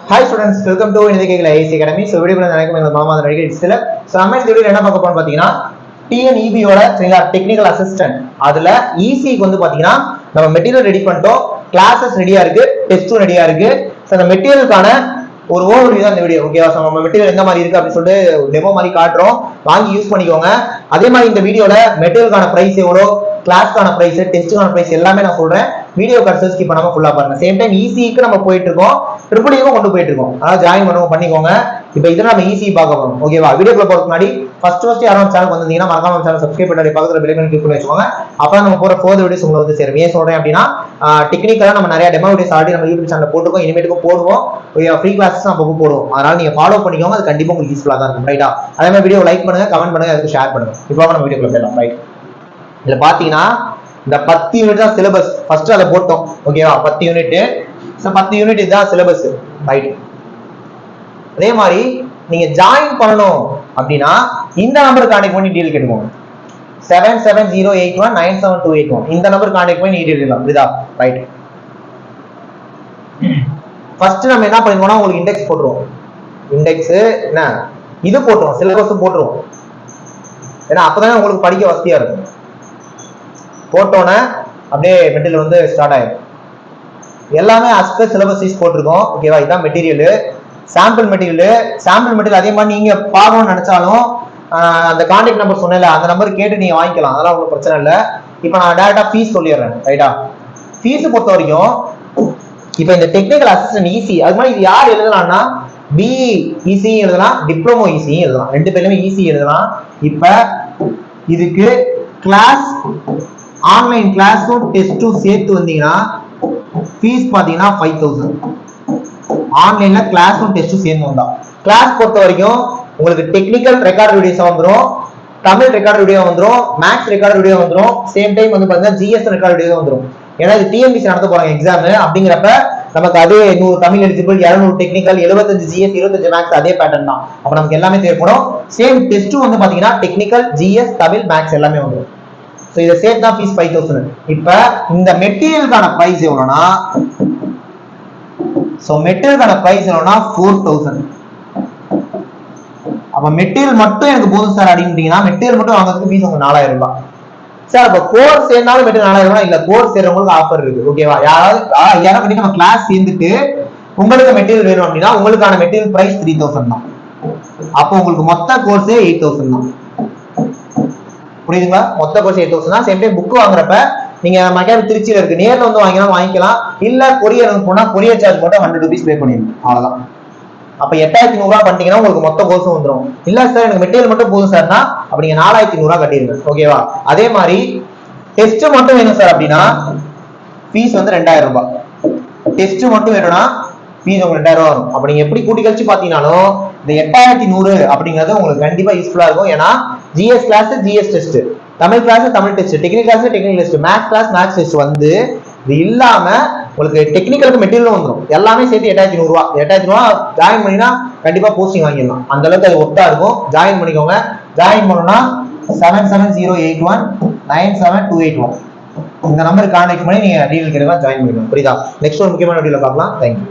Hi students, welcome to AIC Academy. So video நம்ம இந்த வீடியோல என்ன பார்க்க போறோம் பாத்தீங்கன்னா TNEB ஓட டெக்னிக்கல் அசிஸ்டன்ட் அதுல ECக்கு வந்து பாத்தீங்கன்னா நம்ம மெட்டீரியல் ரெடி பண்ணிட்டோம், கிளாसेस ரெடியா இருக்கு, டெஸ்டும் ரெடியா இருக்கு. சோ அந்த மெட்டீரியலுக்கான ஒரு ஓவர்வியூ தான் இந்த வீடியோ. ஓகேவா? நம்ம மெட்டீரியல் எந்த மாதிரி இருக்கு அப்படி சொல்லிட்டு டெமோ மாதிரி காட்டுறோம், வாங்கி யூஸ் பண்ணிக்கோங்க. அதே மாதிரி இந்த வீடியோல மெட்டீரியலுக்கான பிரைஸ் எவ்வளவு, கிளாஸ்க்கான பிரைஸ், டெஸ்ட்டுக்கான பிரைஸ் எல்லாமே நான் சொல்றேன். வீடியோ கடைசி ஸ்கிப் பண்ணாம ஃபுல்லா பாருங்க. சேம் டைம் ECக்கு நம்ம போயிட்டு இருக்கோம், ட்ரிபிள் ஈக்கும் கொண்டு போயிட்டு இருக்கோம். அதாவது ஜாயின் பண்ணிக்கோங்க. இப்போ இதுல நம்ம EC பார்க்க போறோம். ஓகேவா? வீடியோக்குள்ள போறதுக்கு முன்னாடி ஃபர்ஸ்ட் யாரும் சேனல் வந்தீங்கன்னா மறக்காம சேனல் சப்ஸ்கிரைப் பண்ணி பக்கத்துல பெல் ஐகான் கிளிக் பண்ணி வச்சுக்கோங்க. அப்பதான் நம்ம போற ஃபர்தர் வீடியோஸ் உங்களுக்கு வந்து சேரும். ஏன் சொல்றேன் அப்படின்னா டெக்னிக்கலா நம்ம நிறைய டெமோ வீடியோஸ் ஆல்ரெடி நம்ம யூடியூப் சேனல்ல போட்டுருக்கோம், இனிமேட்டுக்கும் போடுவோம். ஃப்ரீ கிளாஸஸ் அப்பப்போ போடுவோம். அதனால நீங்க ஃபாலோ பண்ணிக்கோங்க, அது கண்டிப்பா உங்களுக்கு யூஸ்ஃபுல்லா தான் இருக்கும். ரைட்டா? அதே மாதிரி வீடியோ லைக் பண்ணுங்க, கமெண்ட் பண்ணுங்க, அதுக்கு ஷேர் பண்ணுங்க. இப்போ நம்ம வீடியோக்குள்ள போயிடலாம். ரைட், இதுல பாத்தீங்கன்னா இந்த 10 யூனிட் தான் சிலபஸ். ஃபர்ஸ்ட் அதை போட்டோம். ஓகேவா? 10 யூனிட். சோ 10 யூனிட் இதுதான் சிலபஸ். ரைட். அதே மாதிரி நீங்க ஜாயின் பண்ணணும் அப்படின்னா இந்த நம்பர் கான்டாக்ட் பண்ணி டீல் கேட்டுக்கோங்க. 7708197281 இந்த நம்பர் கான்டாக்ட் பண்ணி டீல் கேட்கலாம். புரியுதா? ரைட். ஃபர்ஸ்ட் நம்ம என்ன பண்ணிக்கோனா உங்களுக்கு இண்டெக்ஸ் போட்டுருவோம். இண்டெக்ஸ் என்ன இது போட்டுருவோம், சிலபஸ் போட்டுருவோம். ஏன்னா அப்பதான் உங்களுக்கு படிக்க வசதியா இருக்கும். போட்டோன்னே அப்படியே மெட்டீரியல் வந்து ஸ்டார்ட் ஆயிடும். எல்லாமே அஸ்பெக்ட் சிலபஸ் சீஸ் போட்டிருக்கோம். ஓகேவா? இதுதான் மெட்டீரியல், சாம்பிள் மெட்டீரியல். அதே மாதிரி நீங்க பார்க்கணும்னு நினைச்சாலும் அந்த கான்டாக்ட் நம்பர் சொன்னேன்ல, அந்த நம்பர் கேட்டு நீங்க வாங்கிக்கலாம், அதெல்லாம் உங்களுக்கு பிரச்சனை இல்லை. இப்போ நான் டைரக்டா ஃபீஸ் சொல்லிடுறேன். ரைட்டா? ஃபீஸ் பொறுத்த வரைக்கும் இப்போ இந்த டெக்னிக்கல் அசிஸ்டன்ட் EC அது மாதிரி இது யார் எழுதலாம்னா BE EC எழுதலாம், டிப்ளமோ EC எழுதலாம், ரெண்டு பேருமே EC எழுதலாம். இப்ப இதுக்கு கிளாஸ் ஆன்லைன் கிளாஸும் டெஸ்டும் சேர்த்து வந்தீங்கன்னா ஃபீஸ் பாத்தீங்கன்னா 5000. ஆன்லைன்ல கிளாஸும் டெஸ்டும் சேர்ந்து வந்தா கிளாஸ் பொறுத்த வரைக்கும் உங்களுக்கு டெக்னிக்கல் ரெக்கார்ட் வீடியோஸ் வந்துடும், தமிழ் ரெக்கார்ட் வீடியோ வந்துடும், மேக்ஸ் ரெக்கார்ட் வீடியோ வந்துடும். சேம் டைம் வந்து பாத்தீங்கன்னா GS ரெக்கார்ட் வீடியோ வந்துடும். ஏன்னா இது TNPSC நடத்த போறாங்க எக்ஸாம். அப்படிங்கிறப்ப நமக்கு அதே 100 Tamil eligible, 200 technical, 75 GS, 25 maths, அதே பேட்டர்ன் தான். அப்ப நமக்கு எல்லாமே தேவைப்படும். சேம் டெஸ்ட்டும் வந்து பாத்தீங்கன்னா டெக்னிக்கல், GS, தமிழ், மேக்ஸ் எல்லாமே வந்துடும். சோ இத சேர்த்து தான் ஃபீஸ் 5000. இப்ப இந்த மெட்டீரியலுக்கான பிரைஸ் எவ்வளவுனா 4000. அப்ப மெட்டீரியல் மட்டும் எனக்கு போதும் சார் அப்படின்றீங்கன்னா மெட்டீரியல் மட்டும் வாங்குறதுக்கு ஃபீஸ் உங்களுக்கு 4000 ரூபாய் சார். அப்ப கோர்ஸ் சேர்ந்தாலும் மெட்டீரியல் 4000 ரூபாய் இல்ல, கோர்ஸ் சேர்றவங்களுக்கு ஆஃபர் இருக்கு. ஓகேவா? யாராவது நம்ம கிளாஸ் சேர்ந்துட்டு உங்களுக்கு மெட்டீரியல் வேணும் அப்படின்னா உங்களுக்கான மெட்டீரியல் பிரைஸ் 3000 தான். அப்போ உங்களுக்கு மொத்த கோர்ஸ் 8000 தான். புரியுதுங்களா? மொத்த கோர்ஸ் 8000 தான். சேம் டைம் புக் வாங்குறப்ப நீங்க மெக்கானிக் திருச்சியில இருக்கு, நேர்ல வந்து வாங்கிக்கலாம். இல்ல கொரியர் போனா கொரியர் சார்ஜ் மட்டும் 100 rupees பே பண்ணிடணும், அவ்வளவுதான். அப்ப 8100 ரூபாய் பண்ணிட்டீங்கன்னா உங்களுக்கு மொத்த கோர்ஸும் வந்துடும். இல்ல சார் எனக்கு மெட்டீரியல் மட்டும் போதும் சார்னா அப்ப நீங்க 4500 ரூபாய் கட்டிடுங்க. ஓகேவா? அதே மாதிரி டெஸ்ட் மட்டும் வேணும் சார் அப்படின்னா ஃபீஸ் வந்து 2000 ரூபாய். டெஸ்ட் மட்டும் வேணும்னா ஃபீஸ் உங்களுக்கு 2000 ரூபாய் வரும். அப்ப நீங்க எப்படி கூட்டி கழிச்சு பாத்தீங்கன்னாலும் இந்த 8100 அப்படிங்கிறது உங்களுக்கு கண்டிப்பா யூஸ்ஃபுல்லா இருக்கும். ஏன்னா GS class, GS test, Tamil class, Tamil test, technical class, technical test, maths class, maths test வந்து இது இல்லாம உங்களுக்கு டெக்னிக்கலுக்கு மெட்டீரியல் வந்துடும். எல்லாமே சேர்த்து 8100 ரூபாய். 8000 ரூபாய் ஜாயின் பண்ணினா கண்டிப்பா போஸ்டிங் வாங்கிடலாம். அந்த அளவுக்கு அது ஒர்த்தா இருக்கும். ஜாயின் பண்ணிக்கோங்க. ஜாயின் பண்ணணும்னா 7708197281 இந்த நம்பருக்கு கான்டாக்ட் பண்ணி நீங்க டீல் கேட்கலாம், ஜாயின் பண்ணிக்கணும். புரியுதா? நெக்ஸ்ட் ஒரு முக்கியமான வீடியோல பார்க்கலாம். தேங்க்யூ.